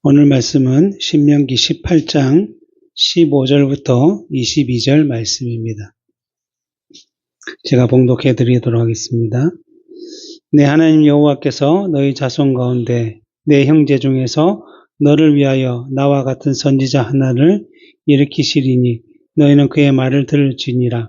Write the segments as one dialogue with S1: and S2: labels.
S1: 오늘 말씀은 신명기 18장 15절부터 22절 말씀입니다. 제가 봉독해 드리도록 하겠습니다. 내 하나님 여호와께서 너희 자손 가운데 내 형제 중에서 너를 위하여 나와 같은 선지자 하나를 일으키시리니 너희는 그의 말을 들을지니라.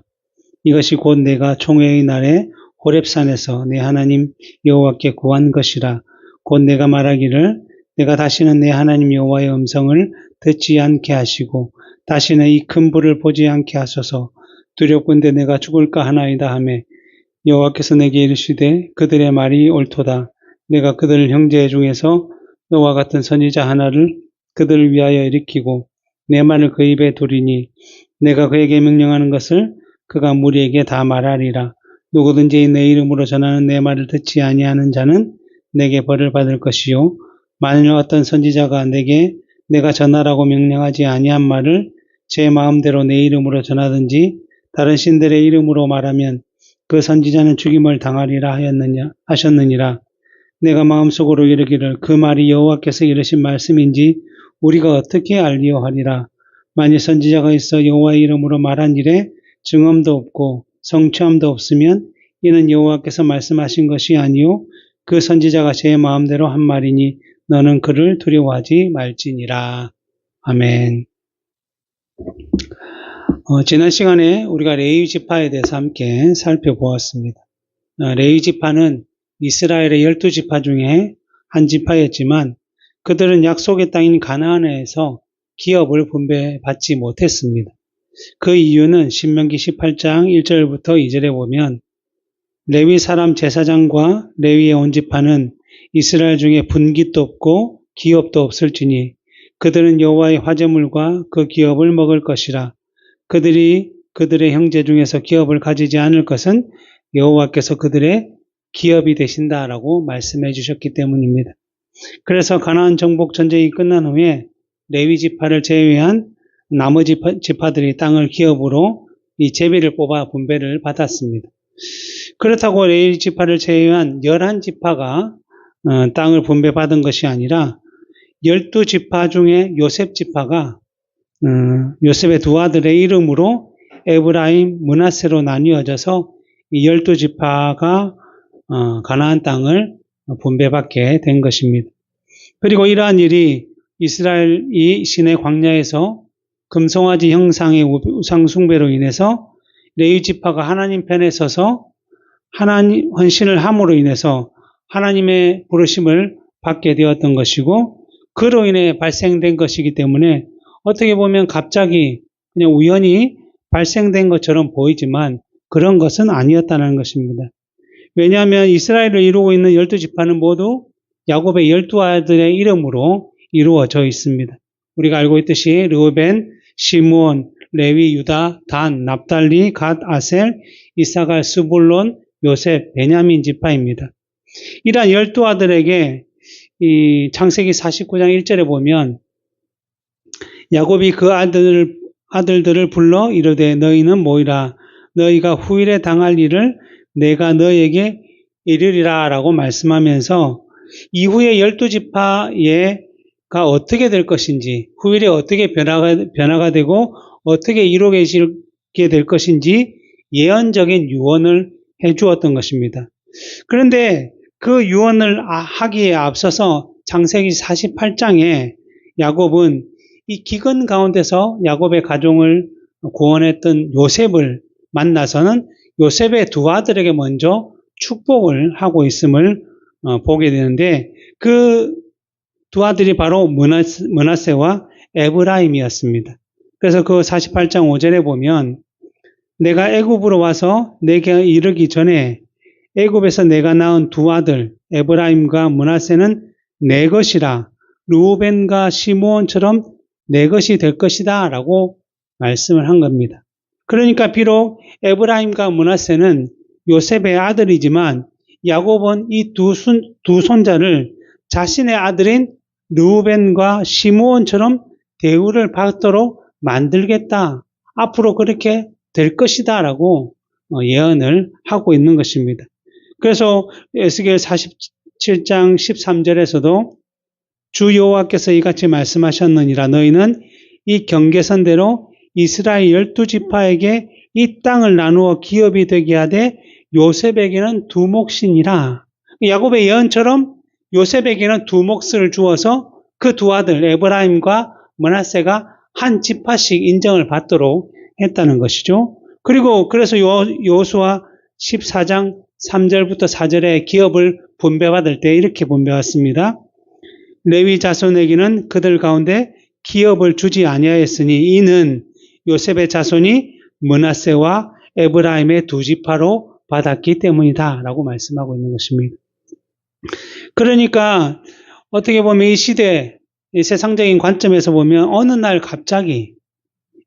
S1: 이것이 곧 내가 총회의 날에 호렙산에서 내 하나님 여호와께 구한 것이라. 곧 내가 말하기를 내가 다시는 내 하나님 여호와의 음성을 듣지 않게 하시고 다시는 이 큰 불을 보지 않게 하소서. 두렵건대 내가 죽을까 하나이다 하매 여호와께서 내게 이르시되 그들의 말이 옳도다. 내가 그들 형제 중에서 너와 같은 선지자 하나를 그들을 위하여 일으키고 내 말을 그 입에 두리니 내가 그에게 명령하는 것을 그가 무리에게 다 말하리라. 누구든지 내 이름으로 전하는 내 말을 듣지 아니하는 자는 내게 벌을 받을 것이요 만일 어떤 선지자가 내게 내가 전하라고 명령하지 아니한 말을 제 마음대로 내 이름으로 전하든지 다른 신들의 이름으로 말하면 그 선지자는 죽임을 당하리라 하셨느니라. 내가 마음속으로 이르기를 그 말이 여호와께서 이르신 말씀인지 우리가 어떻게 알리오 하리라. 만일 선지자가 있어 여호와의 이름으로 말한 일에 증언도 없고 성취함도 없으면 이는 여호와께서 말씀하신 것이 아니요 그 선지자가 제 마음대로 한 말이니 너는 그를 두려워하지 말지니라. 아멘. 지난 시간에 우리가 레위 지파에 대해서 함께 살펴보았습니다. 레위 지파는 이스라엘의 12지파 중에 한 지파였지만 그들은 약속의 땅인 가나안에서 기업을 분배받지 못했습니다. 그 이유는 신명기 18장 1절부터 2절에 보면 레위 사람 제사장과 레위의 온 지파는 이스라엘 중에 분깃도 없고 기업도 없을지니 그들은 여호와의 화제물과 그 기업을 먹을 것이라. 그들이 그들의 형제 중에서 기업을 가지지 않을 것은 여호와께서 그들의 기업이 되신다라고 말씀해 주셨기 때문입니다. 그래서 가나안 정복 전쟁이 끝난 후에 레위 지파를 제외한 나머지 지파들이 땅을 기업으로 이 제비를 뽑아 분배를 받았습니다. 그렇다고 레위 지파를 제외한 11지파가 땅을 분배받은 것이 아니라 12지파 중에 요셉 지파가 요셉의 두 아들의 이름으로 에브라임, 므낫세로 나뉘어져서 이 12지파가 가나안 땅을 분배받게 된 것입니다. 그리고 이러한 일이 이스라엘이 시내 광야에서 금송아지 형상의 우상 숭배로 인해서 레위 지파가 하나님 편에 서서 하나님 헌신을 함으로 인해서 하나님의 부르심을 받게 되었던 것이고 그로 인해 발생된 것이기 때문에 어떻게 보면 갑자기 그냥 우연히 발생된 것처럼 보이지만 그런 것은 아니었다는 것입니다. 왜냐하면 이스라엘을 이루고 있는 12지파는 모두 야곱의 12아들의 이름으로 이루어져 있습니다. 우리가 알고 있듯이 르우벤, 시므온, 레위, 유다, 단, 납달리, 갓, 아셀, 이사갈, 스불론, 요셉, 베냐민 지파입니다. 이러한 12아들에게 이 창세기 49장 1절에 보면 야곱이 그 아들들을 불러 이르되 너희는 모이라 너희가 후일에 당할 일을 내가 너희에게 이르리라 라고 말씀하면서 이후에 12지파가 어떻게 될 것인지 후일에 어떻게 변화가 되고 어떻게 이루어지게 될 것인지 예언적인 유언을 해주었던 것입니다. 그런데 그 유언을 하기에 앞서서 창세기 48장에 야곱은 이 기근 가운데서 야곱의 가정을 구원했던 요셉을 만나서는 요셉의 두 아들에게 먼저 축복을 하고 있음을 보게 되는데 그 두 아들이 바로 므낫세와 에브라임이었습니다. 그래서 그 48장 5절에 보면 내가 애굽으로 와서 내게 이르기 전에 애굽에서 내가 낳은 두 아들 에브라임과 므낫세는 내 것이라 르우벤과 시므온처럼 내 것이 될 것이다 라고 말씀을 한 겁니다. 그러니까 비록 에브라임과 므낫세는 요셉의 아들이지만 야곱은 이 두 손자를 자신의 아들인 르우벤과 시므온처럼 대우를 받도록 만들겠다. 앞으로 그렇게 될 것이다 라고 예언을 하고 있는 것입니다. 그래서 에스겔 47장 13절에서도 주 여호와께서 이같이 말씀하셨느니라. 너희는 이 경계선대로 이스라엘 12지파에게 이 땅을 나누어 기업이 되게 하되 요셉에게는 두 몫이니라. 야곱의 예언처럼 요셉에게는 두 몫을 주어서 그 두 아들 에브라임과 므낫세가 한 지파씩 인정을 받도록 했다는 것이죠. 그리고 그래서 여호수아 14장 3절부터 4절에 기업을 분배받을 때 이렇게 분배받습니다. 레위 자손에게는 그들 가운데 기업을 주지 아니하였으니 이는 요셉의 자손이 므낫세와 에브라임의 두 지파로 받았기 때문이다 라고 말씀하고 있는 것입니다. 그러니까 어떻게 보면 이 시대 이 세상적인 관점에서 보면 어느 날 갑자기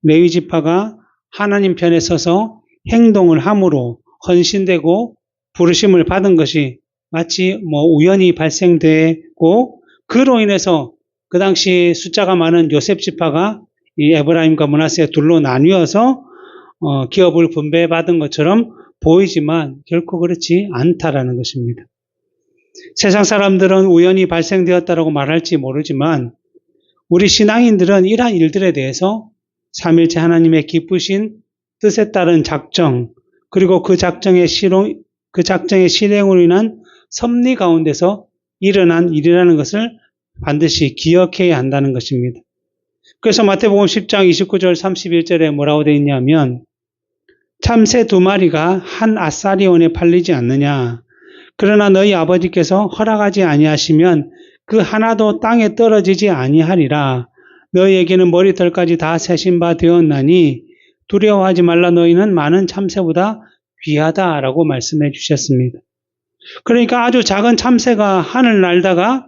S1: 레위 지파가 하나님 편에 서서 행동을 함으로 헌신되고 부르심을 받은 것이 마치 우연히 발생되고 그로 인해서 그 당시 숫자가 많은 요셉 지파가 이 에브라임과 므낫세 둘로 나뉘어서 기업을 분배받은 것처럼 보이지만 결코 그렇지 않다라는 것입니다. 세상 사람들은 우연히 발생되었다라고 말할지 모르지만 우리 신앙인들은 이러한 일들에 대해서 삼일체 하나님의 기쁘신 뜻에 따른 작정 그리고 그 작정의 실행으로 인한 섭리 가운데서 일어난 일이라는 것을 반드시 기억해야 한다는 것입니다. 그래서 마태복음 10장 29절 31절에 뭐라고 되어 있냐면 참새 두 마리가 한 아사리온에 팔리지 않느냐. 그러나 너희 아버지께서 허락하지 아니하시면 그 하나도 땅에 떨어지지 아니하리라. 너희에게는 머리털까지 다 세신 바 되었나니 두려워하지 말라. 너희는 많은 참새보다 귀하다라고 말씀해 주셨습니다. 그러니까 아주 작은 참새가 하늘 날다가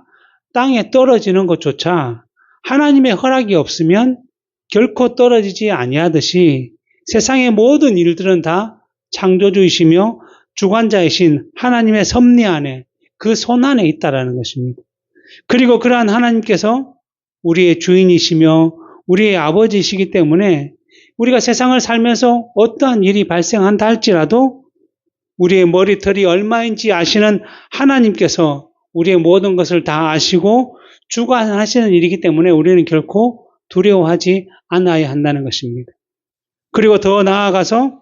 S1: 땅에 떨어지는 것조차 하나님의 허락이 없으면 결코 떨어지지 아니하듯이 세상의 모든 일들은 다 창조주이시며 주관자이신 하나님의 섭리 안에 그 손 안에 있다라는 것입니다. 그리고 그러한 하나님께서 우리의 주인이시며 우리의 아버지이시기 때문에 우리가 세상을 살면서 어떠한 일이 발생한다 할지라도 우리의 머리털이 얼마인지 아시는 하나님께서 우리의 모든 것을 다 아시고 주관하시는 일이기 때문에 우리는 결코 두려워하지 않아야 한다는 것입니다. 그리고 더 나아가서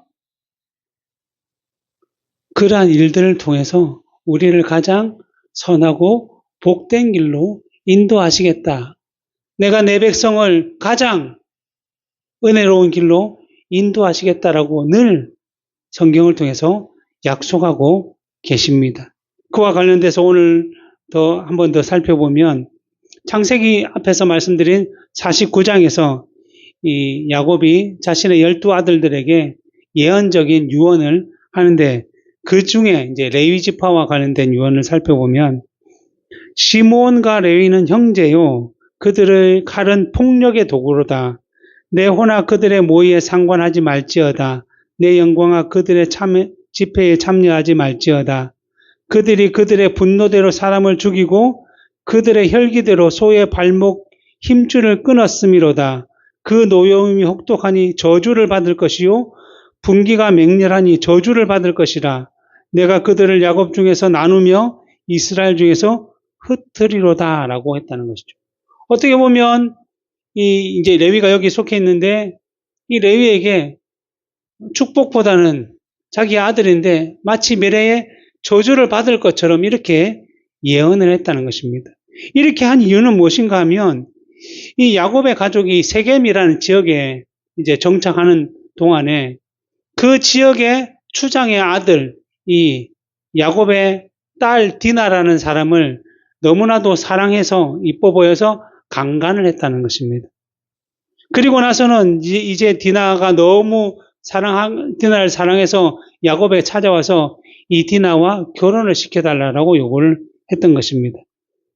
S1: 그러한 일들을 통해서 우리를 가장 선하고 복된 길로 인도하시겠다. 내가 내 백성을 가장 은혜로운 길로 인도하시겠다라고 늘 성경을 통해서 약속하고 계십니다. 그와 관련돼서 오늘 한 번 더 살펴보면 창세기 앞에서 말씀드린 49장에서 이 야곱이 자신의 12아들들에게 예언적인 유언을 하는데 그 중에 이제 레위 지파와 관련된 유언을 살펴보면 시므온과 레위는 형제요 그들의 칼은 폭력의 도구로다. 내 호나 그들의 모의에 상관하지 말지어다. 내 영광아 그들의 집회에 참여하지 말지어다. 그들이 그들의 분노대로 사람을 죽이고 그들의 혈기대로 소의 발목 힘줄을 끊었음이로다. 그 노여움이 혹독하니 저주를 받을 것이요 분기가 맹렬하니 저주를 받을 것이라. 내가 그들을 야곱 중에서 나누며 이스라엘 중에서 흩으리로다 라고 했다는 것이죠. 어떻게 보면 이제 레위가 여기 속해 있는데 이 레위에게 축복보다는 자기 아들인데 마치 미래에 저주를 받을 것처럼 이렇게 예언을 했다는 것입니다. 이렇게 한 이유는 무엇인가 하면 이 야곱의 가족이 세겜이라는 지역에 이제 정착하는 동안에 그 지역의 추장의 아들 이 야곱의 딸 디나라는 사람을 너무나도 사랑해서 이뻐 보여서 강간을 했다는 것입니다. 그리고 나서는 이제 디나가 너무 디나를 사랑해서 야곱에 찾아와서 이 디나와 결혼을 시켜달라고 요구를 했던 것입니다.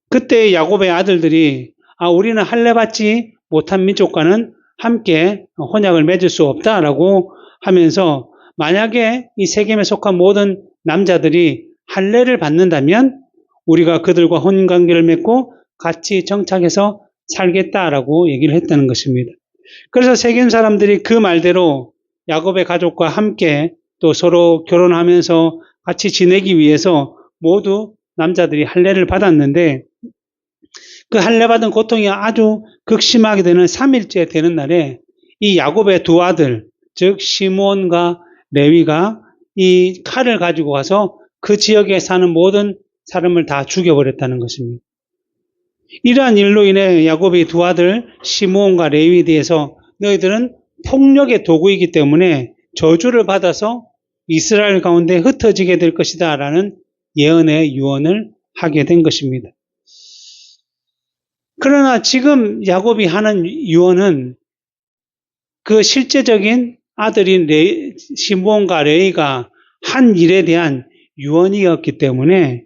S1: 그때 야곱의 아들들이 우리는 할례 받지 못한 민족과는 함께 혼약을 맺을 수 없다라고 하면서 만약에 이 세겜에 속한 모든 남자들이 할례를 받는다면 우리가 그들과 혼인관계를 맺고 같이 정착해서 살겠다라고 얘기를 했다는 것입니다. 그래서 세겜 사람들이 그 말대로 야곱의 가족과 함께 또 서로 결혼하면서 같이 지내기 위해서 모두 남자들이 할례를 받았는데 그 할례받은 고통이 아주 극심하게 되는 3일째 되는 날에 이 야곱의 두 아들, 즉 시므온과 레위가 이 칼을 가지고 가서 그 지역에 사는 모든 사람을 다 죽여버렸다는 것입니다. 이러한 일로 인해 야곱의 두 아들 시므온과 레위에 대해서 너희들은 폭력의 도구이기 때문에 저주를 받아서 이스라엘 가운데 흩어지게 될 것이다 라는 예언의 유언을 하게 된 것입니다. 그러나 지금 야곱이 하는 유언은 그 실제적인 아들인 시므온과 레위가 한 일에 대한 유언이었기 때문에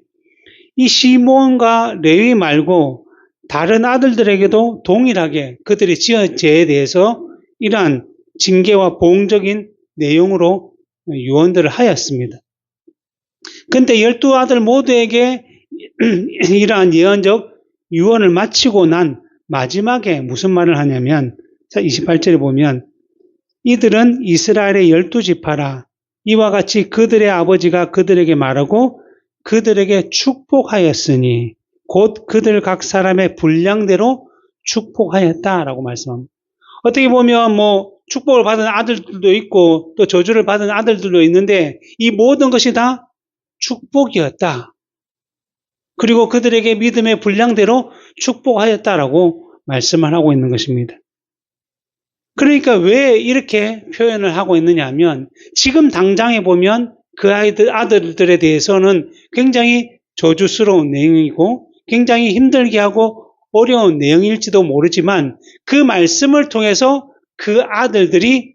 S1: 이 시므온과 레위 말고 다른 아들들에게도 동일하게 그들이 지은 죄에 대해서 이러한 징계와 보응적인 내용으로 유언들을 하였습니다. 근데 12아들 모두에게 이러한 예언적 유언을 마치고 난 마지막에 무슨 말을 하냐면 28절에 보면 이들은 이스라엘의 12지파라 이와 같이 그들의 아버지가 그들에게 말하고 그들에게 축복하였으니 곧 그들 각 사람의 분량대로 축복하였다라고 말씀합니다. 어떻게 보면 축복을 받은 아들들도 있고 또 저주를 받은 아들들도 있는데 이 모든 것이 다 축복이었다. 그리고 그들에게 믿음의 분량대로 축복하였다라고 말씀을 하고 있는 것입니다. 그러니까 왜 이렇게 표현을 하고 있느냐 하면 지금 당장에 보면 그 아들들에 대해서는 굉장히 저주스러운 내용이고 굉장히 힘들게 하고 어려운 내용일지도 모르지만 그 말씀을 통해서 그 아들들이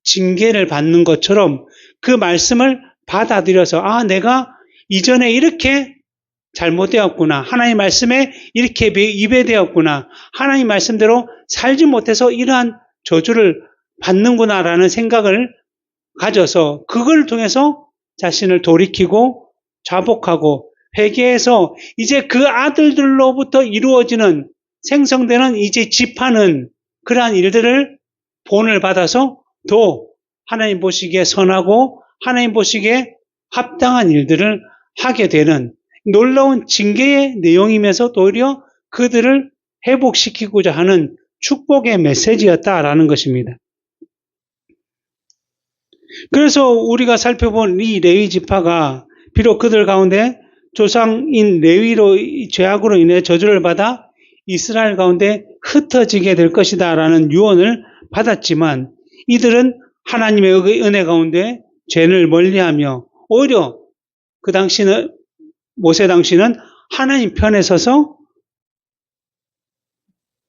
S1: 징계를 받는 것처럼 그 말씀을 받아들여서 내가 이전에 이렇게 잘못되었구나. 하나님 말씀에 이렇게 위배되었구나. 하나님 말씀대로 살지 못해서 이러한 저주를 받는구나라는 생각을 가져서 그걸 통해서 자신을 돌이키고 자복하고 회개해서 이제 그 아들들로부터 이루어지는 생성되는 이제 지파는 그러한 일들을 본을 받아서 더 하나님 보시기에 선하고 하나님 보시기에 합당한 일들을 하게 되는 놀라운 징계의 내용이면서 오히려 그들을 회복시키고자 하는 축복의 메시지였다라는 것입니다. 그래서 우리가 살펴본 이 레위 지파가 비록 그들 가운데 조상인 레위로 죄악으로 인해 저주를 받아 이스라엘 가운데 흩어지게 될 것이다 라는 유언을 받았지만 이들은 하나님의 은혜 가운데 죄를 멀리하며 오히려 그 당시는 모세 당시는 하나님 편에 서서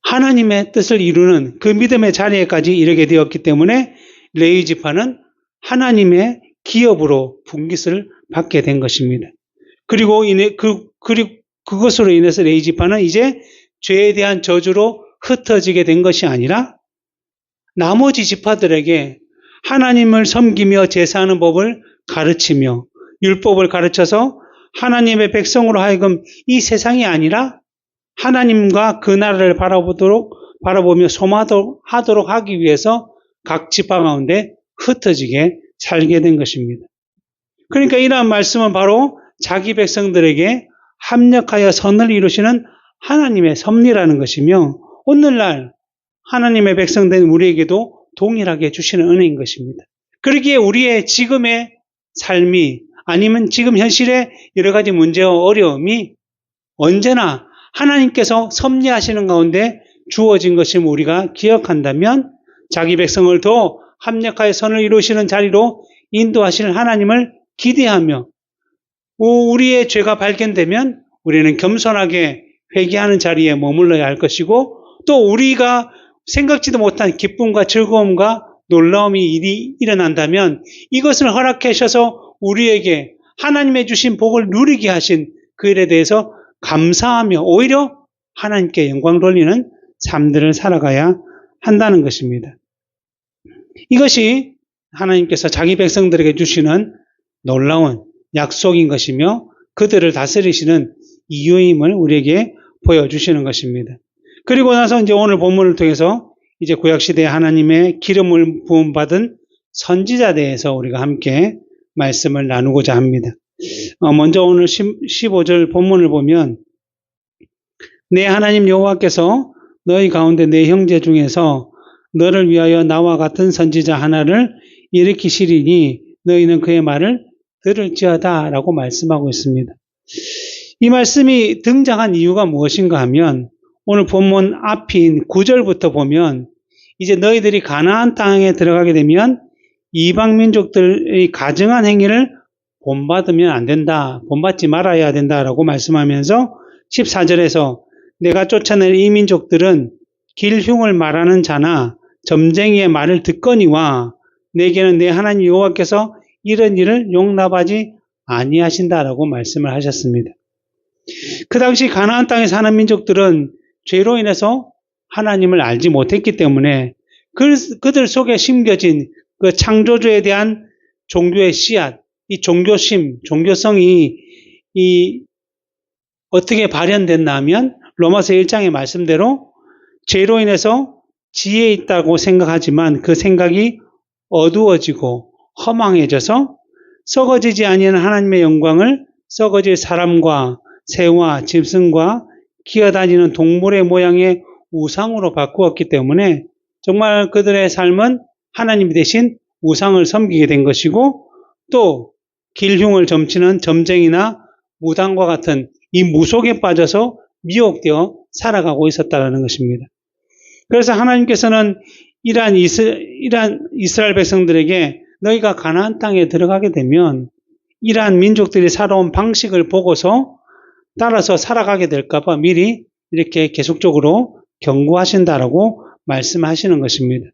S1: 하나님의 뜻을 이루는 그 믿음의 자리에까지 이르게 되었기 때문에 레위 지파는 하나님의 기업으로 분깃을 받게 된 것입니다. 그리고 그것으로 인해서 레위 지파는 이제 죄에 대한 저주로 흩어지게 된 것이 아니라 나머지 지파들에게 하나님을 섬기며 제사하는 법을 가르치며 율법을 가르쳐서 하나님의 백성으로 하여금 이 세상이 아니라 하나님과 그 나라를 바라보며 소망하도록 하기 위해서 각 지파 가운데 흩어지게 살게 된 것입니다. 그러니까 이러한 말씀은 바로 자기 백성들에게 합력하여 선을 이루시는 하나님의 섭리라는 것이며 오늘날 하나님의 백성된 우리에게도 동일하게 주시는 은혜인 것입니다. 그러기에 우리의 지금의 삶이 아니면 지금 현실의 여러 가지 문제와 어려움이 언제나 하나님께서 섭리하시는 가운데 주어진 것임을 우리가 기억한다면 자기 백성을 더 합력하여 선을 이루시는 자리로 인도하실 하나님을 기대하며 우리의 죄가 발견되면 우리는 겸손하게 회개하는 자리에 머물러야 할 것이고 또 우리가 생각지도 못한 기쁨과 즐거움과 놀라움이 일어난다면 이것을 허락해 주셔서 우리에게 하나님의 주신 복을 누리게 하신 그 일에 대해서 감사하며 오히려 하나님께 영광 돌리는 삶들을 살아가야 한다는 것입니다. 이것이 하나님께서 자기 백성들에게 주시는 놀라운 약속인 것이며 그들을 다스리시는 이유임을 우리에게 보여주시는 것입니다. 그리고 나서 이제 오늘 본문을 통해서 이제 구약시대에 하나님의 기름을 부음받은 선지자 대해서 우리가 함께 말씀을 나누고자 합니다. 먼저 오늘 15절 본문을 보면 내 하나님 여호와께서 너희 가운데 내 형제 중에서 너를 위하여 나와 같은 선지자 하나를 일으키시리니 너희는 그의 말을 들을지어다 라고 말씀하고 있습니다. 이 말씀이 등장한 이유가 무엇인가 하면 오늘 본문 앞인 9절부터 보면 이제 너희들이 가나안 땅에 들어가게 되면 이방 민족들의 가증한 행위를 본받으면 안 된다. 본받지 말아야 된다라고 말씀하면서 14절에서 내가 쫓아낼 이 민족들은 길흉을 말하는 자나 점쟁이의 말을 듣거니와 내게는 내 하나님 여호와께서 이런 일을 용납하지 아니하신다라고 말씀을 하셨습니다. 그 당시 가나안 땅에 사는 민족들은 죄로 인해서 하나님을 알지 못했기 때문에 그들 속에 심겨진 그 창조주에 대한 종교의 씨앗, 이 종교심, 종교성이 어떻게 발현됐나 하면 로마서 1장의 말씀대로 죄로 인해서 지혜 있다고 생각하지만 그 생각이 어두워지고 허망해져서 썩어지지 아니하는 하나님의 영광을 썩어질 사람과 새와 짐승과 기어다니는 동물의 모양의 우상으로 바꾸었기 때문에 정말 그들의 삶은 하나님 대신 우상을 섬기게 된 것이고 또 길흉을 점치는 점쟁이나 무당과 같은 이 무속에 빠져서 미혹되어 살아가고 있었다는 것입니다. 그래서 하나님께서는 이러한 이스라엘 백성들에게 너희가 가나안 땅에 들어가게 되면 이러한 민족들이 살아온 방식을 보고서 따라서 살아가게 될까봐 미리 이렇게 계속적으로 경고하신다라고 말씀하시는 것입니다.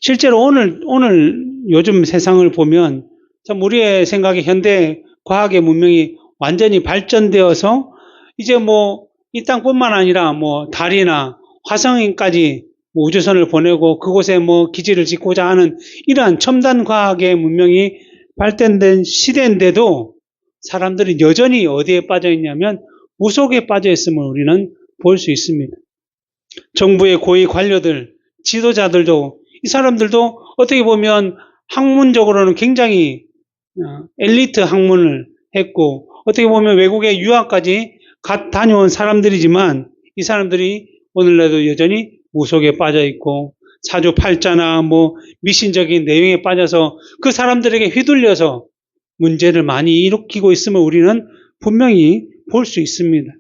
S1: 실제로 오늘 요즘 세상을 보면 참 우리의 생각에 현대 과학의 문명이 완전히 발전되어서 이제 이 땅뿐만 아니라 달이나 화성까지 우주선을 보내고 그곳에 기지를 짓고자 하는 이러한 첨단 과학의 문명이 발전된 시대인데도 사람들이 여전히 어디에 빠져 있냐면 무속에 빠져 있음을 우리는 볼 수 있습니다. 정부의 고위 관료들, 지도자들도 이 사람들도 어떻게 보면 학문적으로는 굉장히 엘리트 학문을 했고 어떻게 보면 외국에 유학까지 다녀온 사람들이지만 이 사람들이 오늘날도 여전히 무속에 빠져 있고 사주팔자나 미신적인 내용에 빠져서 그 사람들에게 휘둘려서 문제를 많이 일으키고 있음을 우리는 분명히 볼 수 있습니다.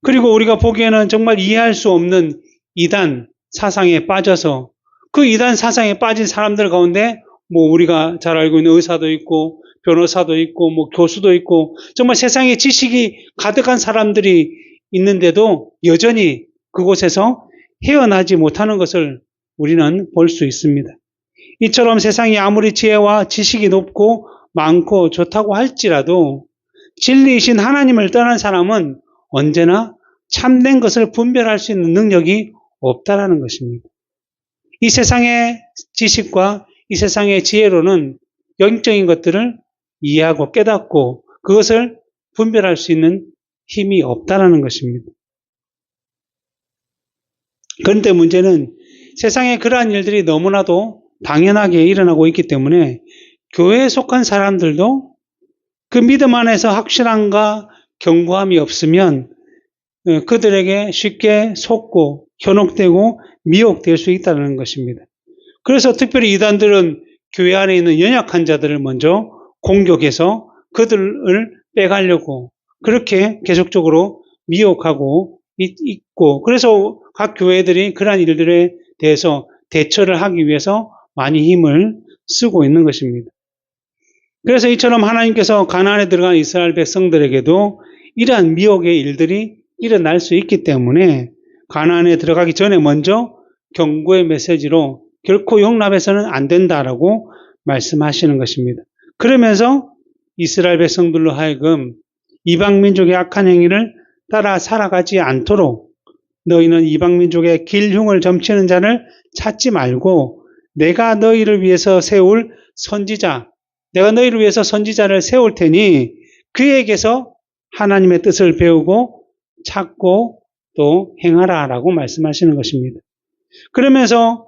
S1: 그리고 우리가 보기에는 정말 이해할 수 없는 이단 사상에 빠져서 그 이단 사상에 빠진 사람들 가운데 우리가 잘 알고 있는 의사도 있고 변호사도 있고 교수도 있고 정말 세상에 지식이 가득한 사람들이 있는데도 여전히 그곳에서 헤어나지 못하는 것을 우리는 볼 수 있습니다. 이처럼 세상이 아무리 지혜와 지식이 높고 많고 좋다고 할지라도 진리이신 하나님을 떠난 사람은 언제나 참된 것을 분별할 수 있는 능력이 없다라는 것입니다. 이 세상의 지식과 이 세상의 지혜로는 영적인 것들을 이해하고 깨닫고 그것을 분별할 수 있는 힘이 없다라는 것입니다. 그런데 문제는 세상에 그러한 일들이 너무나도 당연하게 일어나고 있기 때문에 교회에 속한 사람들도 그 믿음 안에서 확실함과 견고함이 없으면 그들에게 쉽게 속고 현혹되고 미혹될 수 있다는 것입니다. 그래서 특별히 이단들은 교회 안에 있는 연약한 자들을 먼저 공격해서 그들을 빼가려고 그렇게 계속적으로 미혹하고 있고 그래서 각 교회들이 그러한 일들에 대해서 대처를 하기 위해서 많이 힘을 쓰고 있는 것입니다. 그래서 이처럼 하나님께서 가나안에 들어간 이스라엘 백성들에게도 이러한 미혹의 일들이 일어날 수 있기 때문에 가나안에 들어가기 전에 먼저 경고의 메시지로 결코 용납해서는 안 된다라고 말씀하시는 것입니다. 그러면서 이스라엘 백성들로 하여금 이방 민족의 악한 행위를 따라 살아가지 않도록 너희는 이방 민족의 길흉을 점치는 자를 찾지 말고 내가 너희를 위해서 세울 선지자, 내가 너희를 위해서 선지자를 세울 테니 그에게서 하나님의 뜻을 배우고 찾고 또 행하라라고 말씀하시는 것입니다. 그러면서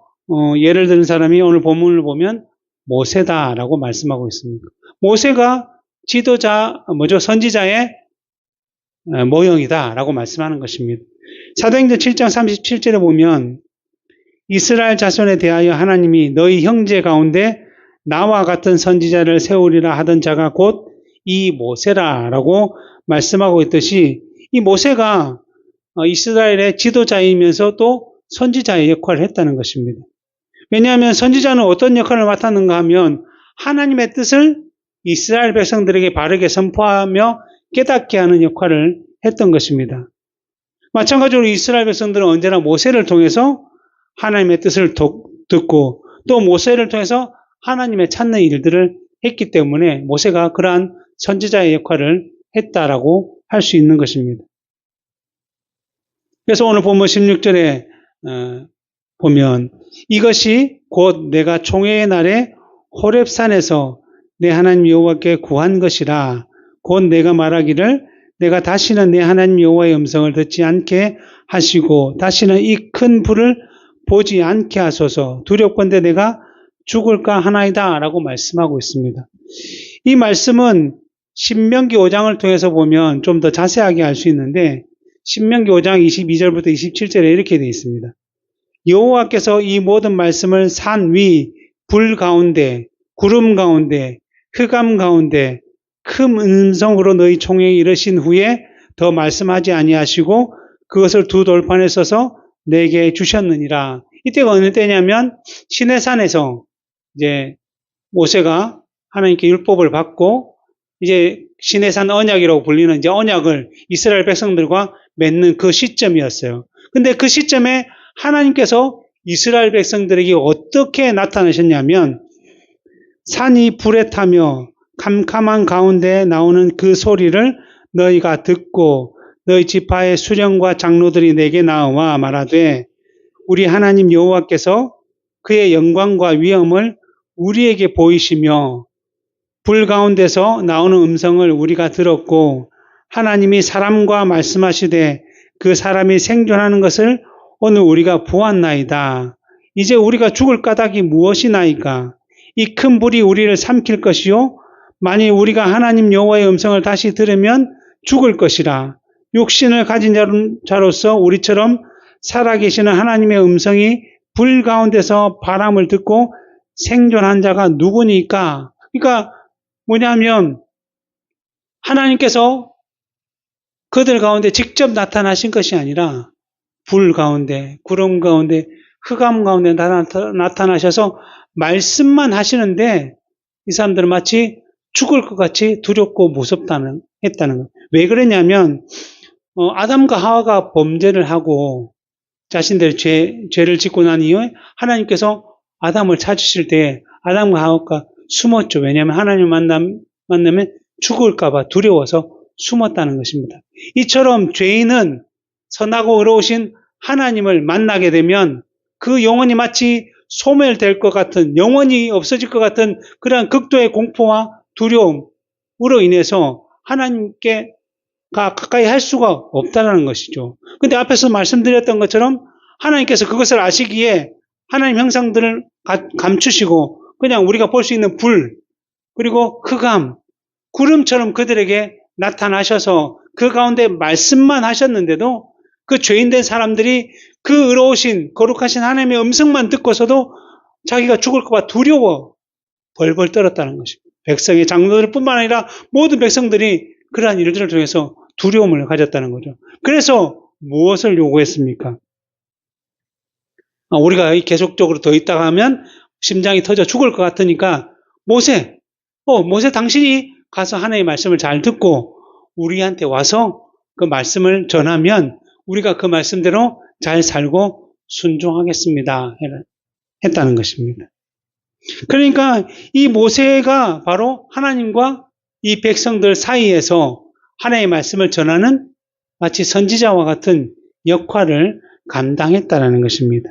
S1: 예를 드는 사람이 오늘 본문을 보면 모세다라고 말씀하고 있습니다. 모세가 지도자, 선지자의 모형이다라고 말씀하는 것입니다. 사도행전 7장 37절에 보면 이스라엘 자손에 대하여 하나님이 너희 형제 가운데 나와 같은 선지자를 세우리라 하던 자가 곧 이 모세라라고 말씀하고 있듯이 이 모세가 이스라엘의 지도자이면서 또 선지자의 역할을 했다는 것입니다. 왜냐하면 선지자는 어떤 역할을 맡았는가 하면 하나님의 뜻을 이스라엘 백성들에게 바르게 선포하며 깨닫게 하는 역할을 했던 것입니다. 마찬가지로 이스라엘 백성들은 언제나 모세를 통해서 하나님의 뜻을 듣고 또 모세를 통해서 하나님의 찾는 일들을 했기 때문에 모세가 그러한 선지자의 역할을 했다라고 할 수 있는 것입니다. 그래서 오늘 본문 16절에 보면 이것이 곧 내가 총회의 날에 호렙산에서 내 하나님 여호와께 구한 것이라 곧 내가 말하기를 내가 다시는 내 하나님 여호와의 음성을 듣지 않게 하시고 다시는 이 큰 불을 보지 않게 하소서 두렵건대 내가 죽을까 하나이다 라고 말씀하고 있습니다. 이 말씀은 신명기 5장을 통해서 보면 좀 더 자세하게 알 수 있는데 신명기 5장 22절부터 27절에 이렇게 되어 있습니다. 여호와께서 이 모든 말씀을 산 위, 불 가운데, 구름 가운데, 흑암 가운데 큰 음성으로 너희 총회에 이르신 후에 더 말씀하지 아니하시고 그것을 두 돌판에 써서 내게 주셨느니라. 이때가 어느 때냐면 시내산에서 이제 모세가 하나님께 율법을 받고 이제 시내산 언약이라고 불리는 이제 언약을 이스라엘 백성들과 맺는 그 시점이었어요. 근데 그 시점에 하나님께서 이스라엘 백성들에게 어떻게 나타나셨냐면 산이 불에 타며 캄캄한 가운데 나오는 그 소리를 너희가 듣고 너희 지파의 수령과 장로들이 내게 나와 말하되 우리 하나님 여호와께서 그의 영광과 위엄을 우리에게 보이시며 불 가운데서 나오는 음성을 우리가 들었고 하나님이 사람과 말씀하시되 그 사람이 생존하는 것을 오늘 우리가 보았나이다. 이제 우리가 죽을 까닭이 무엇이나이까? 이 큰 불이 우리를 삼킬 것이요 만일 우리가 하나님 여호와의 음성을 다시 들으면 죽을 것이라. 육신을 가진 자로서 우리처럼 살아계시는 하나님의 음성이 불 가운데서 바람을 듣고 생존한 자가 누구니까? 그러니까 뭐냐면 하나님께서 그들 가운데 직접 나타나신 것이 아니라 불 가운데, 구름 가운데, 흑암 가운데 나타나셔서 말씀만 하시는데 이 사람들은 마치 죽을 것 같이 두렵고 무섭다는 했다는 거예요. 왜 그러냐면 아담과 하와가 범죄를 하고 자신들의 죄를 짓고 난 이후에 하나님께서 아담을 찾으실 때 아담과 하와가 숨었죠. 왜냐하면 하나님 만나면 죽을까 봐 두려워서 숨었다는 것입니다. 이처럼 죄인은 선하고 의로우신 하나님을 만나게 되면 그 영혼이 마치 소멸될 것 같은, 영원히 없어질 것 같은 그러한 극도의 공포와 두려움으로 인해서 하나님께 가까이 할 수가 없다는 것이죠. 근데 앞에서 말씀드렸던 것처럼 하나님께서 그것을 아시기에 하나님 형상들을 감추시고 그냥 우리가 볼 수 있는 불, 그리고 흑암, 구름처럼 그들에게 나타나셔서 그 가운데 말씀만 하셨는데도 그 죄인된 사람들이 그 의로우신 거룩하신 하나님의 음성만 듣고서도 자기가 죽을 것 같아 두려워 벌벌 떨었다는 것입니다. 백성의 장로들 뿐만 아니라 모든 백성들이 그러한 일들을 통해서 두려움을 가졌다는 거죠. 그래서 무엇을 요구했습니까? 우리가 계속적으로 더 있다가 하면 심장이 터져 죽을 것 같으니까 모세 당신이 가서 하나님의 말씀을 잘 듣고 우리한테 와서 그 말씀을 전하면 우리가 그 말씀대로 잘 살고 순종하겠습니다. 했다는 것입니다. 그러니까 이 모세가 바로 하나님과 이 백성들 사이에서 하나님의 말씀을 전하는 마치 선지자와 같은 역할을 감당했다는 것입니다.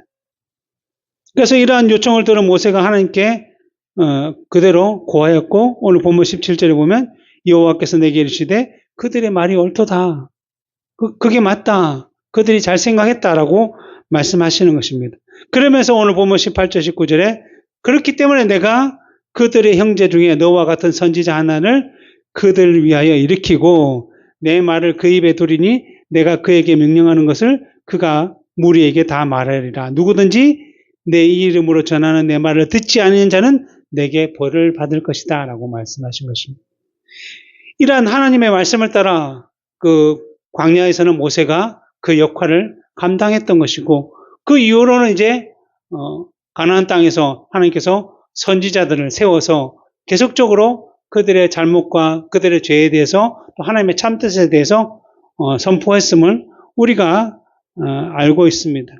S1: 그래서 이러한 요청을 들은 모세가 하나님께 그대로 고하였고 오늘 본문 17절에 보면 여호와께서 내게 이르시되 그들의 말이 옳도다. 그게 맞다. 그들이 잘 생각했다라고 말씀하시는 것입니다. 그러면서 오늘 본문 18절 19절에 그렇기 때문에 내가 그들의 형제 중에 너와 같은 선지자 하나를 그들을 위하여 일으키고 내 말을 그 입에 두리니 내가 그에게 명령하는 것을 그가 무리에게 다 말하리라. 누구든지 내 이름으로 전하는 내 말을 듣지 않는 자는 내게 벌을 받을 것이다 라고 말씀하신 것입니다. 이러한 하나님의 말씀을 따라 그 광야에서는 모세가 그 역할을 감당했던 것이고, 그 이후로는 이제 가나안 땅에서 하나님께서 선지자들을 세워서 계속적으로 그들의 잘못과 그들의 죄에 대해서 또 하나님의 참뜻에 대해서 선포했음을 우리가 알고 있습니다.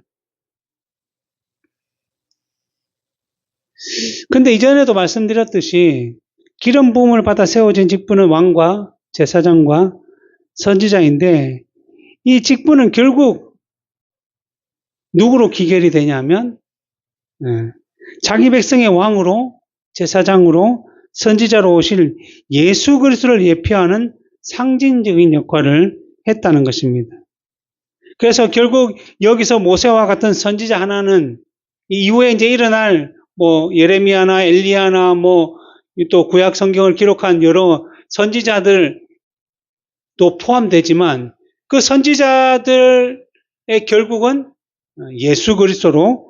S1: 근데 이전에도 말씀드렸듯이 기름 부음을 받아 세워진 직분은 왕과 제사장과 선지자인데, 이 직분은 결국 누구로 기결이 되냐면 자기 백성의 왕으로, 제사장으로, 선지자로 오실 예수 그리스도를 예표하는 상징적인 역할을 했다는 것입니다. 그래서 결국 여기서 모세와 같은 선지자 하나는 이후에 이제 일어날 예레미야나 엘리야나 또 구약 성경을 기록한 여러 선지자들도 포함되지만, 그 선지자들의 결국은 예수 그리스도로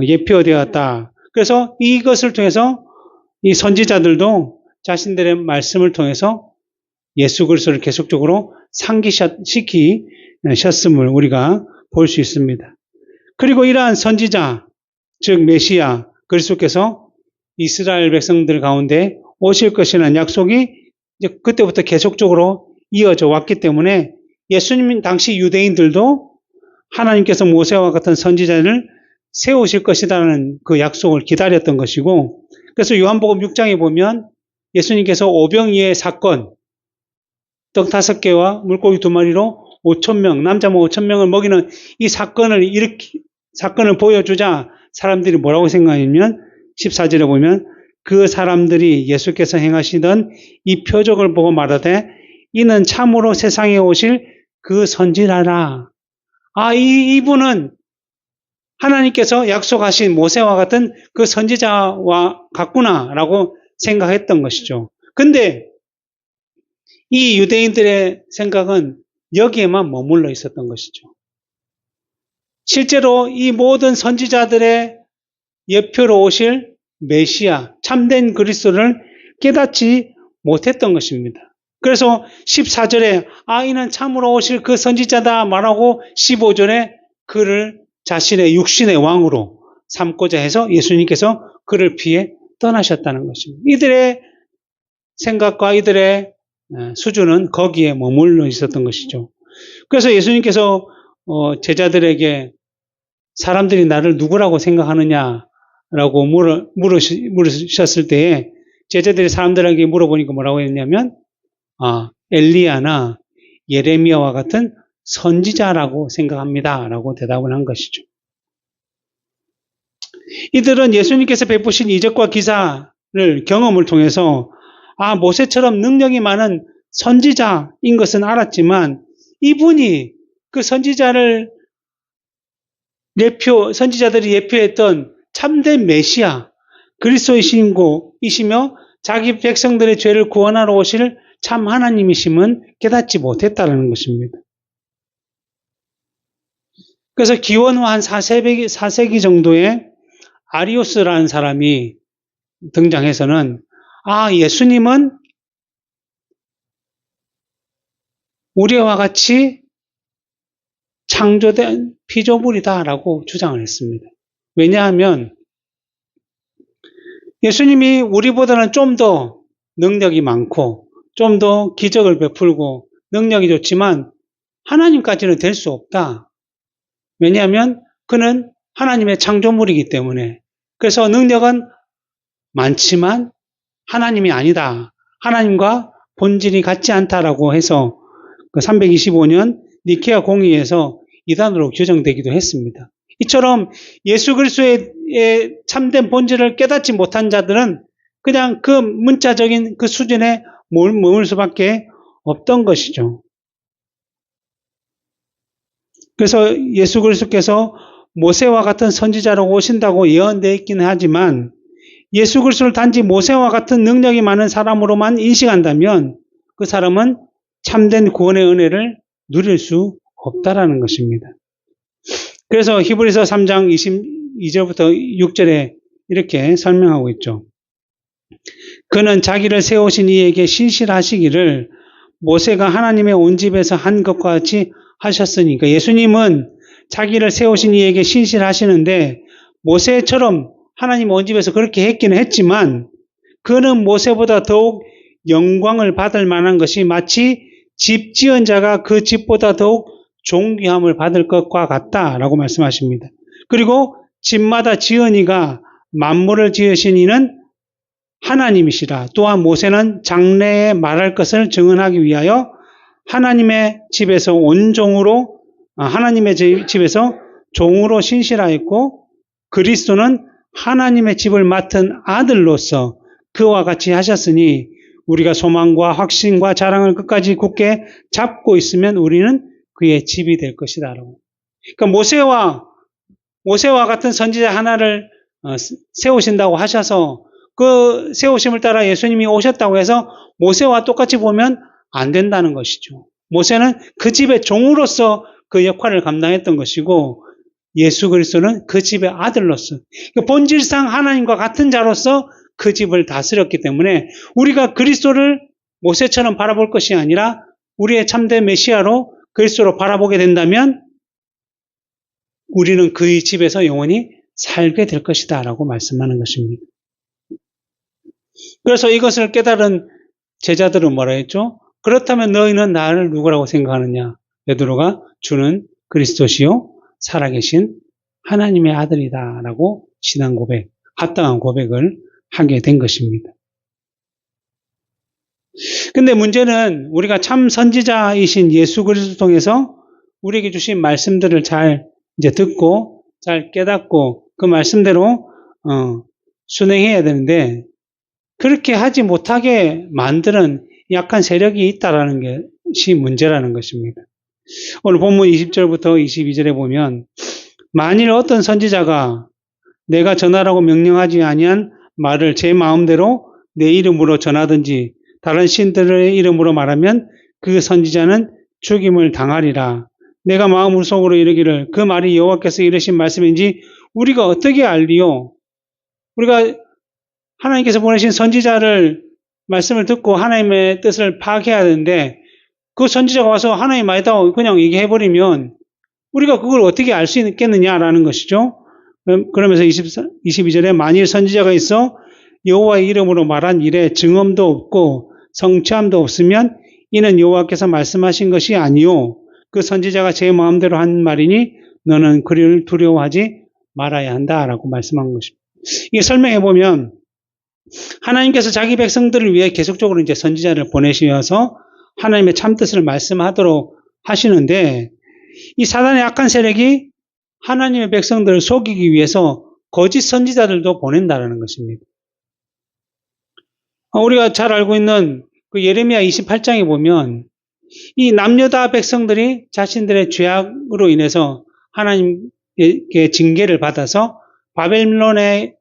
S1: 예표되었다. 그래서 이것을 통해서 이 선지자들도 자신들의 말씀을 통해서 예수 그리스도를 계속적으로 상기시키셨음을 우리가 볼 수 있습니다. 그리고 이러한 선지자, 즉 메시아 그리스도께서 이스라엘 백성들 가운데 오실 것이라는 약속이 이제 그때부터 계속적으로 이어져 왔기 때문에 예수님 당시 유대인들도 하나님께서 모세와 같은 선지자를 세우실 것이라는 그 약속을 기다렸던 것이고, 그래서 요한복음 6장에 보면 예수님께서 오병이의 사건, 떡 5개와 물고기 2마리로 5,000명, 남자 5,000명을 먹이는 이 사건을 보여주자 사람들이 뭐라고 생각하냐면 14절에 보면 그 사람들이 예수께서 행하시던 이 표적을 보고 말하되 이는 참으로 세상에 오실 그 선지자라. 이분은 하나님께서 약속하신 모세와 같은 그 선지자와 같구나라고 생각했던 것이죠. 근데 이 유대인들의 생각은 여기에만 머물러 있었던 것이죠. 실제로 이 모든 선지자들의 예표로 오실 메시아, 참된 그리스도를 깨닫지 못했던 것입니다. 그래서 14절에 이는 참으로 오실 그 선지자다 말하고 15절에 그를 자신의 육신의 왕으로 삼고자 해서 예수님께서 그를 피해 떠나셨다는 것입니다. 이들의 생각과 이들의 수준은 거기에 머물러 있었던 것이죠. 그래서 예수님께서 제자들에게 사람들이 나를 누구라고 생각하느냐라고 물으셨을 때에 제자들이 사람들에게 물어보니까 뭐라고 했냐면 엘리야나 예레미야와 같은 선지자라고 생각합니다 라고 대답을 한 것이죠. 이들은 예수님께서 베푸신 이적과 기사를 경험을 통해서 모세처럼 능력이 많은 선지자인 것은 알았지만, 이분이 그 선지자들이 예표했던 참된 메시아 그리스도이시며 자기 백성들의 죄를 구원하러 오실 참 하나님이심은 깨닫지 못했다는 것입니다. 그래서 기원 후 한 4세기 정도에 아리오스라는 사람이 등장해서는 예수님은 우리와 같이 창조된 피조물이다라고 주장을 했습니다. 왜냐하면 예수님이 우리보다는 좀 더 능력이 많고 좀 더 기적을 베풀고 능력이 좋지만 하나님까지는 될 수 없다. 왜냐하면 그는 하나님의 창조물이기 때문에. 그래서 능력은 많지만 하나님이 아니다. 하나님과 본질이 같지 않다라고 해서 그 325년 니케아 공의에서 이단으로 규정되기도 했습니다. 이처럼 예수 그리스도의 참된 본질을 깨닫지 못한 자들은 그냥 그 문자적인 그 수준에 머물 수밖에 없던 것이죠. 그래서 예수 그리스도께서 모세와 같은 선지자로 오신다고 예언되어 있기는 하지만, 예수 그리스도를 단지 모세와 같은 능력이 많은 사람으로만 인식한다면 그 사람은 참된 구원의 은혜를 누릴 수 없다라는 것입니다. 그래서 히브리서 3장 22절부터 6절에 이렇게 설명하고 있죠. 그는 자기를 세우신 이에게 신실하시기를 모세가 하나님의 온 집에서 한 것과 같이 하셨으니까, 예수님은 자기를 세우신 이에게 신실하시는데 모세처럼 하나님 온 집에서 그렇게 했기는 했지만 그는 모세보다 더욱 영광을 받을 만한 것이 마치 집 지은 자가 그 집보다 더욱 존귀함을 받을 것과 같다라고 말씀하십니다. 그리고 집마다 지은 이가 만물을 지으신 이는 하나님이시라. 또한 모세는 장래에 말할 것을 증언하기 위하여 하나님의 집에서 종으로 신실하였고 그리스도는 하나님의 집을 맡은 아들로서 그와 같이 하셨으니 우리가 소망과 확신과 자랑을 끝까지 굳게 잡고 있으면 우리는 그의 집이 될 것이다. 그러니까 모세와 같은 선지자 하나를 세우신다고 하셔서 그 세우심을 따라 예수님이 오셨다고 해서 모세와 똑같이 보면 안 된다는 것이죠. 모세는 그 집의 종으로서 그 역할을 감당했던 것이고 예수 그리스도는 그 집의 아들로서, 본질상 하나님과 같은 자로서 그 집을 다스렸기 때문에 우리가 그리스도를 모세처럼 바라볼 것이 아니라 우리의 참된 메시아로 그리스도로 바라보게 된다면 우리는 그의 집에서 영원히 살게 될 것이다 라고 말씀하는 것입니다. 그래서 이것을 깨달은 제자들은 뭐라 했죠? 그렇다면 너희는 나를 누구라고 생각하느냐? 베드로가 주는 그리스도시요 살아계신 하나님의 아들이다 라고 신앙 고백, 합당한 고백을 하게 된 것입니다. 근데 문제는 우리가 참 선지자이신 예수 그리스도 통해서 우리에게 주신 말씀들을 잘 이제 듣고 잘 깨닫고 그 말씀대로 순행해야 되는데 그렇게 하지 못하게 만드는 약한 세력이 있다라는 것이 문제라는 것입니다. 오늘 본문 20절부터 22절에 보면 만일 어떤 선지자가 내가 전하라고 명령하지 아니한 말을 제 마음대로 내 이름으로 전하든지 다른 신들의 이름으로 말하면 그 선지자는 죽임을 당하리라. 내가 마음 속으로 이르기를 그 말이 여호와께서 이르신 말씀인지 우리가 어떻게 알리요? 우리가 하나님께서 보내신 선지자를 말씀을 듣고 하나님의 뜻을 파악해야 되는데 그 선지자가 와서 하나님 말이다 그냥 얘기해버리면 우리가 그걸 어떻게 알 수 있겠느냐라는 것이죠. 그러면서 22절에 만일 선지자가 있어 여호와의 이름으로 말한 일에 증언도 없고 성취함도 없으면 이는 여호와께서 말씀하신 것이 아니요 그 선지자가 제 마음대로 한 말이니 너는 그를 두려워하지 말아야 한다라고 말씀한 것입니다. 이게 설명해 보면 하나님께서 자기 백성들을 위해 계속적으로 이제 선지자를 보내시어서 하나님의 참뜻을 말씀하도록 하시는데 이 사단의 악한 세력이 하나님의 백성들을 속이기 위해서 거짓 선지자들도 보낸다는 것입니다. 우리가 잘 알고 있는 그 예레미야 28장에 보면 이 남유다 백성들이 자신들의 죄악으로 인해서 하나님께 징계를 받아서 바벨론의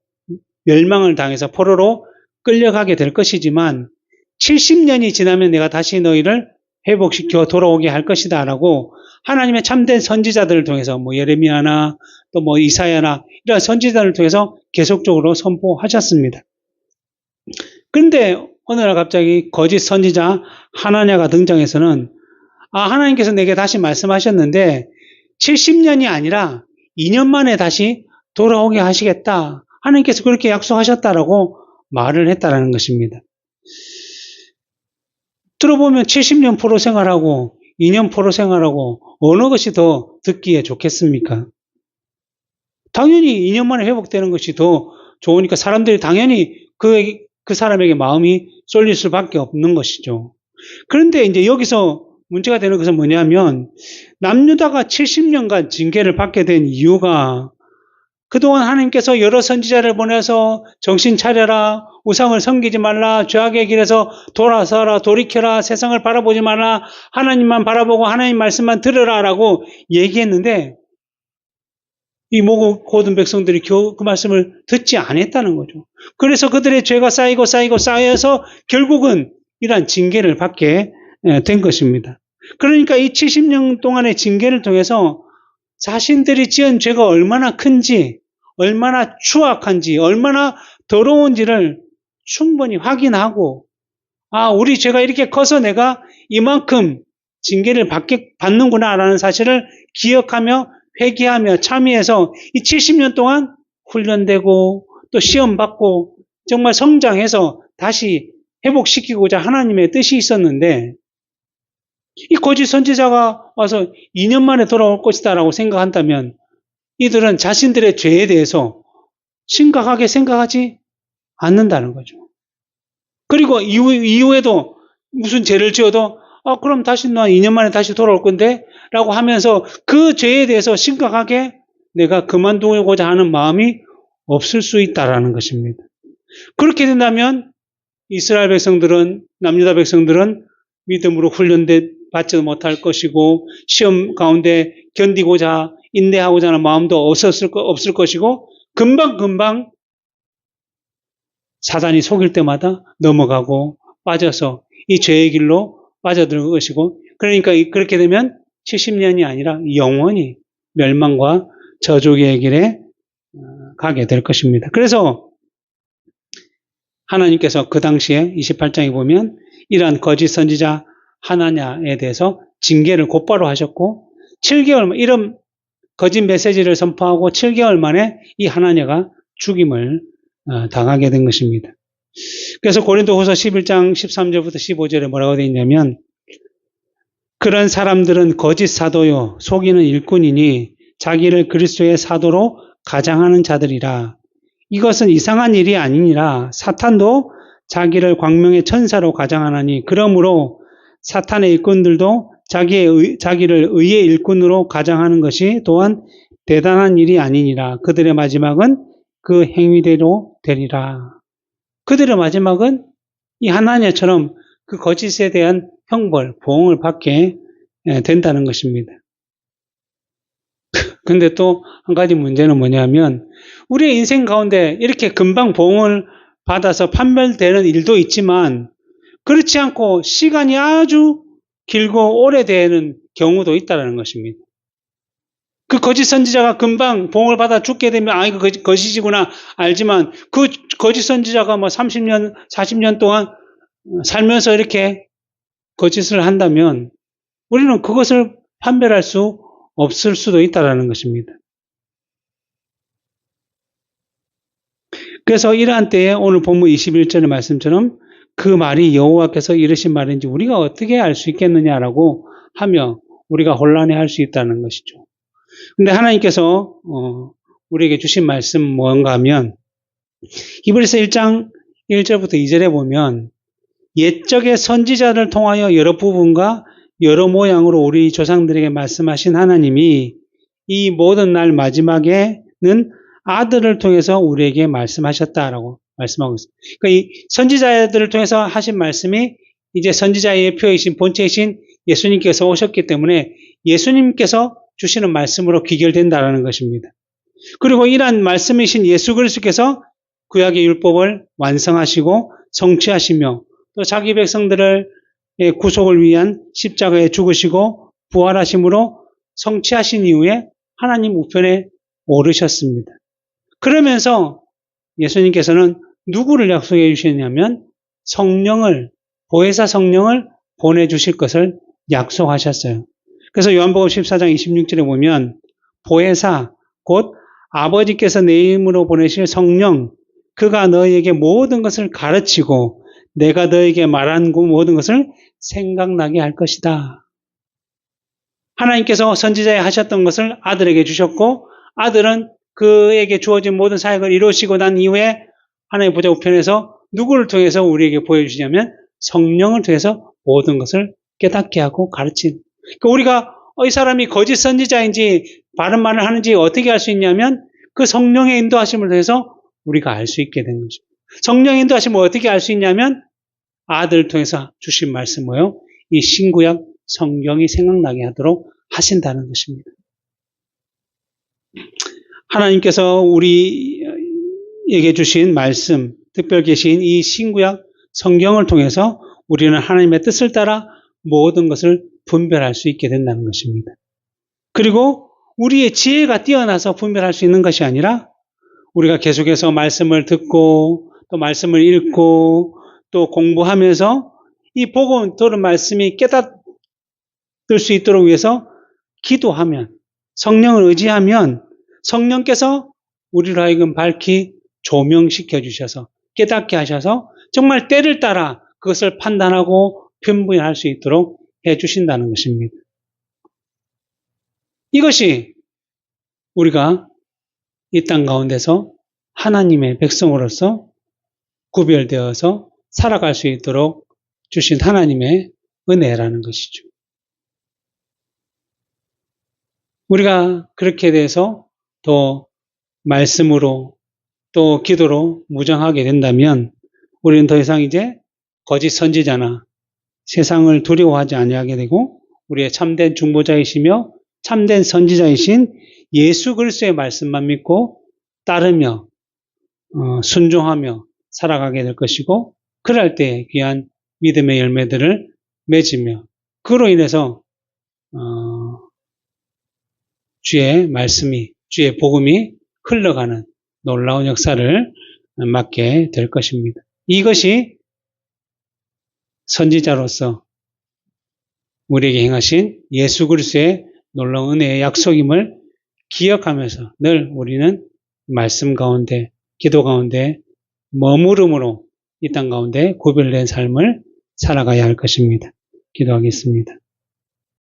S1: 멸망을 당해서 포로로 끌려가게 될 것이지만 70년이 지나면 내가 다시 너희를 회복시켜 돌아오게 할 것이다 라고 하나님의 참된 선지자들을 통해서 예레미야나 또 이사야나 이런 선지자들을 통해서 계속적으로 선포하셨습니다. 그런데 어느 날 갑자기 거짓 선지자 하나냐가 등장해서는 하나님께서 내게 다시 말씀하셨는데 70년이 아니라 2년 만에 다시 돌아오게 하시겠다. 하나님께서 그렇게 약속하셨다라고 말을 했다라는 것입니다. 들어보면 70년 포로 생활하고 2년 포로 생활하고 어느 것이 더 듣기에 좋겠습니까? 당연히 2년 만에 회복되는 것이 더 좋으니까 사람들이 당연히 그 사람에게 마음이 쏠릴 수밖에 없는 것이죠. 그런데 이제 여기서 문제가 되는 것은 뭐냐면 남유다가 70년간 징계를 받게 된 이유가 그동안 하나님께서 여러 선지자를 보내서 정신 차려라, 우상을 섬기지 말라, 죄악의 길에서 돌아서라, 돌이켜라, 세상을 바라보지 말라, 하나님만 바라보고 하나님 말씀만 들으라 라고 얘기했는데 이 모든 백성들이 겨우 그 말씀을 듣지 않았다는 거죠. 그래서 그들의 죄가 쌓이고 쌓여서 결국은 이러한 징계를 받게 된 것입니다. 그러니까 이 70년 동안의 징계를 통해서 자신들이 지은 죄가 얼마나 큰지, 얼마나 추악한지, 얼마나 더러운지를 충분히 확인하고, 우리 죄가 이렇게 커서 내가 이만큼 징계를 받는구나라는 사실을 기억하며 회개하며 참여해서 이 70년 동안 훈련되고 또 시험받고 정말 성장해서 다시 회복시키고자 하나님의 뜻이 있었는데, 이 거짓 선지자가 와서 2년 만에 돌아올 것이다라고 생각한다면 이들은 자신들의 죄에 대해서 심각하게 생각하지 않는다는 거죠. 그리고 이후에도 무슨 죄를 지어도 그럼 다시 나 2년 만에 다시 돌아올 건데 라고 하면서 그 죄에 대해서 심각하게 내가 그만두고자 하는 마음이 없을 수 있다라는 것입니다. 그렇게 된다면 이스라엘 백성들은, 남유다 백성들은 믿음으로 받지도 못할 것이고 시험 가운데 견디고자 인내하고자 하는 마음도 없을 것이고 금방 사단이 속일 때마다 넘어가고 빠져서 이 죄의 길로 빠져들 것이고, 그러니까 그렇게 되면 70년이 아니라 영원히 멸망과 저주의 길에 가게 될 것입니다. 그래서 하나님께서 그 당시에 28장에 보면 이러한 거짓 선지자 하나냐에 대해서 징계를 곧바로 하셨고 7개월, 이런 거짓 메시지를 선포하고 7개월 만에 이 하나냐가 죽임을 당하게 된 것입니다. 그래서 고린도후서 11장 13절부터 15절에 뭐라고 되어 있냐면, 그런 사람들은 거짓 사도요 속이는 일꾼이니 자기를 그리스도의 사도로 가장하는 자들이라. 이것은 이상한 일이 아니니라. 사탄도 자기를 광명의 천사로 가장하나니 그러므로 사탄의 일꾼들도 자기를 의의 일꾼으로 가장하는 것이 또한 대단한 일이 아니니라. 그들의 마지막은 그 행위대로 되리라. 그들의 마지막은 이 하나냐처럼 그 거짓에 대한 형벌, 보응을 받게 된다는 것입니다. 근데 또 한 가지 문제는 뭐냐면, 우리의 인생 가운데 이렇게 금방 보응을 받아서 판별되는 일도 있지만 그렇지 않고 시간이 아주 길고 오래되는 경우도 있다는 것입니다. 그 거짓 선지자가 금방 보응을 받아 죽게 되면 이거 거짓이구나 알지만, 그 거짓 선지자가 30년, 40년 동안 살면서 이렇게 거짓을 한다면 우리는 그것을 판별할 수 없을 수도 있다는 것입니다. 그래서 이러한 때에 오늘 본문 21절의 말씀처럼 그 말이 여호와께서 이르신 말인지 우리가 어떻게 알 수 있겠느냐라고 하며 우리가 혼란해할 수 있다는 것이죠. 근데 하나님께서 우리에게 주신 말씀 뭔가 하면, 히브리서 1장 1절부터 2절에 보면 옛적의 선지자를 통하여 여러 부분과 여러 모양으로 우리 조상들에게 말씀하신 하나님이 이 모든 날 마지막에는 아들을 통해서 우리에게 말씀하셨다라고 말씀하고 있습니다. 그러니까 이 선지자들을 통해서 하신 말씀이 이제 선지자의 예표이신 본체이신 예수님께서 오셨기 때문에 예수님께서 주시는 말씀으로 귀결된다라는 것입니다. 그리고 이러한 말씀이신 예수 그리스도께서 구약의 율법을 완성하시고 성취하시며 또 자기 백성들의 구속을 위한 십자가에 죽으시고 부활하심으로 성취하신 이후에 하나님 우편에 오르셨습니다. 그러면서 예수님께서는 누구를 약속해 주셨냐면 성령을, 보혜사 성령을 보내주실 것을 약속하셨어요. 그래서 요한복음 14장 26절에 보면 보혜사 곧 아버지께서 내 이름으로 보내실 성령, 그가 너희에게 모든 것을 가르치고 내가 너희에게 말한 모든 것을 생각나게 할 것이다. 하나님께서 선지자에 하셨던 것을 아들에게 주셨고 아들은 그에게 주어진 모든 사역을 이루시고 난 이후에 하나님 보좌 우편에서 누구를 통해서 우리에게 보여주시냐면 성령을 통해서 모든 것을 깨닫게 하고 가르치는. 그러니까 우리가 이 사람이 거짓 선지자인지 바른 말을 하는지 어떻게 알 수 있냐면 그 성령의 인도하심을 통해서 우리가 알 수 있게 된 거죠. 성령의 인도하심을 어떻게 알 수 있냐면 아들을 통해서 주신 말씀 뭐요? 이 신구약 성경이 생각나게 하도록 하신다는 것입니다. 하나님께서 우리에게 주신 말씀, 특별 계신 이 신구약 성경을 통해서 우리는 하나님의 뜻을 따라 모든 것을 분별할 수 있게 된다는 것입니다. 그리고 우리의 지혜가 뛰어나서 분별할 수 있는 것이 아니라 우리가 계속해서 말씀을 듣고 또 말씀을 읽고 또 공부하면서 이 복음 들은 말씀이 깨닫을 수 있도록 위해서 기도하면, 성령을 의지하면 성령께서 우리로 하여금 밝히 조명시켜 주셔서 깨닫게 하셔서 정말 때를 따라 그것을 판단하고 분별할 수 있도록 해주신다는 것입니다. 이것이 우리가 이 땅 가운데서 하나님의 백성으로서 구별되어서 살아갈 수 있도록 주신 하나님의 은혜라는 것이죠. 우리가 그렇게 돼서 더 말씀으로 또 기도로 무장하게 된다면 우리는 더 이상 이제 거짓 선지자나 세상을 두려워하지 아니하게 되고 우리의 참된 중보자이시며 참된 선지자이신 예수 그리스도의 말씀만 믿고 따르며 순종하며 살아가게 될 것이고 그럴 때 귀한 믿음의 열매들을 맺으며 그로 인해서 주의 말씀이 주의 복음이 흘러가는 놀라운 역사를 맡게 될 것입니다. 이것이 선지자로서 우리에게 행하신 예수 그리스도의 놀라운 은혜의 약속임을 기억하면서 늘 우리는 말씀 가운데 기도 가운데 머무름으로 이 땅 가운데 구별된 삶을 살아가야 할 것입니다. 기도하겠습니다.